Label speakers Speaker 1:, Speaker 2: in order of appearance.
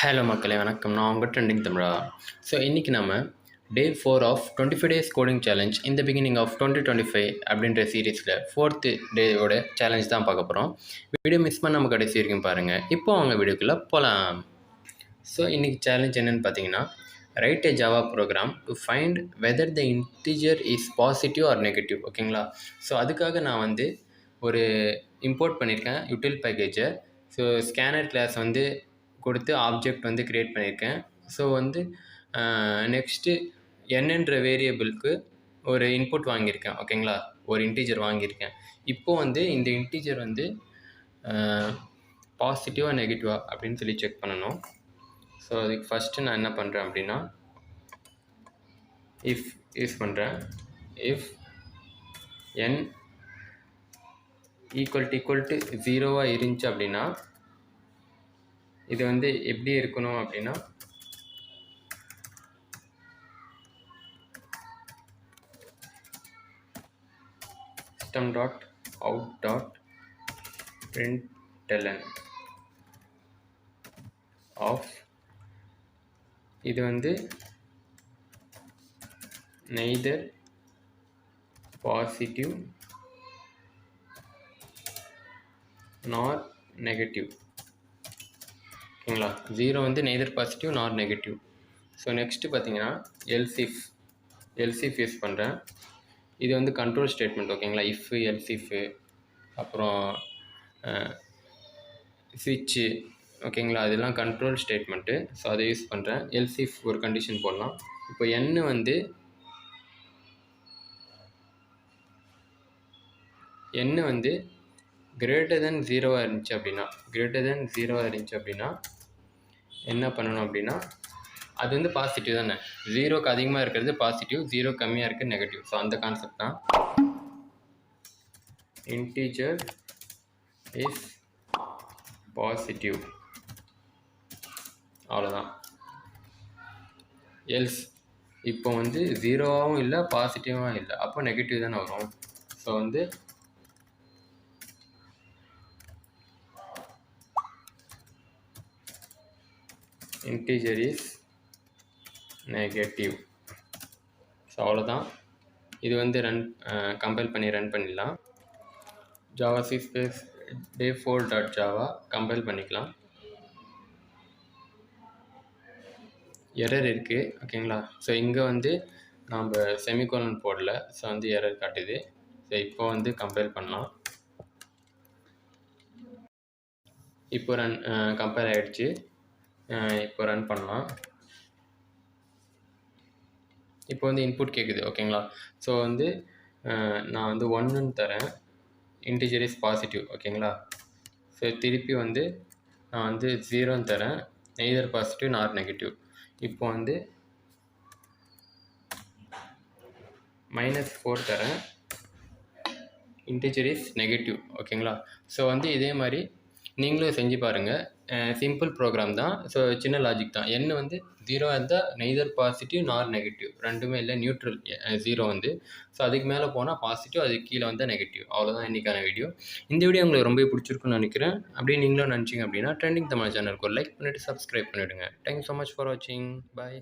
Speaker 1: Hello மக்களே வணக்கம். நான் உங்கள் ட்ரெண்டிங் தமிழா. ஸோ இன்றைக்கி நம்ம டே 4 ஆஃப் 25 டேஸ் கோடிங் சேலஞ்ச் இந்த பிகினிங் ஆஃப் 2025 அப்படின்ற சீரீஸில் 4th டேயோட சேலஞ்ச் தான் பார்க்க போகிறோம். வீடியோ மிஸ் பண்ணாமல் கடைசி வரைக்கும் பாருங்கள். இப்போ அவங்க வீடியோக்குள்ளே போகலாம். ஸோ இன்றைக்கி சேலஞ்ச் என்னென்னு பார்த்தீங்கன்னா, write a Java program to find whether the integer is positive or negative. ஓகேங்களா? ஸோ அதுக்காக நான் வந்து ஒரு இம்போர்ட் பண்ணியிருக்கேன் யூட்டில் பேக்கேஜை. ஸோ ஸ்கேனர் கிளாஸ் வந்து கொடுத்து ஆப்ஜெக்ட் வந்து க்ரியேட் பண்ணியிருக்கேன். ஸோ வந்து நெக்ஸ்ட்டு என்னன்ற வேரியபிளுக்கு ஒரு இன்புட் வாங்கியிருக்கேன். ஓகேங்களா? ஒரு இன்டீஜர் வாங்கியிருக்கேன். இப்போது வந்து இந்த இன்டீஜர் வந்து பாசிட்டிவா நெகட்டிவா அப்படின்னு சொல்லி செக் பண்ணணும். ஸோ அதுக்கு ஃபஸ்ட்டு நான் என்ன பண்ணுறேன் அப்படின்னா, இஃப் யூஸ் பண்ணுறேன். இஃப் n ஈக்குவல் டு 0 இருந்துச்சு அப்படின்னா இது வந்து எப்படி இருக்கணும் அப்படின்னா, system.out.println ஆஃப் இது வந்து neither பாசிட்டிவ் நார் நெகட்டிவ். ஓகேங்களா? 0 வந்து நெய்தர் பாசிட்டிவ் நார் நெகட்டிவ். ஸோ நெக்ஸ்ட்டு பார்த்தீங்கன்னா எல்சிஃப் யூஸ் பண்ணுறேன். இது வந்து கண்ட்ரோல் ஸ்டேட்மெண்ட். ஓகேங்களா? இஃப்பு எல்சிஃபு அப்புறம் ஸ்விட்சு. ஓகேங்களா? அதெல்லாம் கண்ட்ரோல் ஸ்டேட்மெண்ட்டு. ஸோ அதை யூஸ் பண்ணுறேன். எல்சிஃப் ஒரு கண்டிஷன் போடலாம். இப்போ n வந்து greater than 0 இருந்துச்சு அப்படின்னா என்ன பண்ணணும் அப்படின்னா, அது வந்து பாசிட்டிவ் தானே. 0க்கு அதிகமாக இருக்கிறது பாசிட்டிவ், 0 கம்மியாக இருக்குது நெகட்டிவ். ஸோ அந்த கான்செப்ட் தான். இன்டீஜர் இஸ் பாசிட்டிவ், அவ்வளோதான். எல்ஸ் இப்போ வந்து 0வாகவும் இல்லை பாசிட்டிவாகவும் இல்லை, அப்போ நெகட்டிவ் தானே வரும். ஸோ வந்து integer is negative. ஸோ அவ்வளோதான். இது வந்து கம்பைல் பண்ணி ரன் பண்ணிடலாம். Java C space day4.java compile பண்ணிக்கலாம். எரர் இருக்குது. ஓகேங்களா? ஸோ இங்கே வந்து நாம் செமிகோலன் போடல. ஸோ வந்து எரர் காட்டுது. ஸோ இப்போ வந்து கம்பைல் பண்ணலாம். இப்போ கம்பைல் ஆகிடுச்சு. இப்போ ரன் பண்ணலாம். இப்போ வந்து இன்புட் கேட்குது. ஓகேங்களா? ஸோ வந்து நான் வந்து 1ன்னு தரேன். Integer is positive. ஓகேங்களா? ஸோ திருப்பி வந்து நான் வந்து 0ன்னு தரேன். நெய்தர் பாசிட்டிவ் நார் நெகட்டிவ். இப்போ வந்து -4 தரேன். Integer is negative. ஓகேங்களா? ஸோ வந்து இதே மாதிரி நீங்களும் செஞ்சு பாருங்கள். சிம்பிள் ப்ரோக்ராம் தான். ஸோ சின்ன லாஜிக் தான். n வந்து 0 இருந்தால் நெய்தர் பாசிட்டிவ் நார் நெகட்டிவ், ரெண்டுமே இல்லை, நியூட்ரல் 0 வந்து. ஸோ அதுக்கு மேலே போனால் பாசிட்டிவ், அதுக்கு கீழே வந்தால் நெகட்டிவ். அவ்வளோதான் இன்றைக்கான வீடியோ. இந்த வீடியோ உங்களுக்கு ரொம்ப பிடிச்சிருக்குன்னு நினைக்கிறேன். அப்படியே நீங்களும் நினச்சிங்க அப்படின்னா ட்ரெண்டிங் தமிழ் சேனலுக்கு ஒரு லைக் பண்ணிவிட்டு சப்ஸ்கிரைப் பண்ணிவிடுங்க. தேங்க்யூ ஸோ மச் ஃபார் வாட்சிங். பாய்.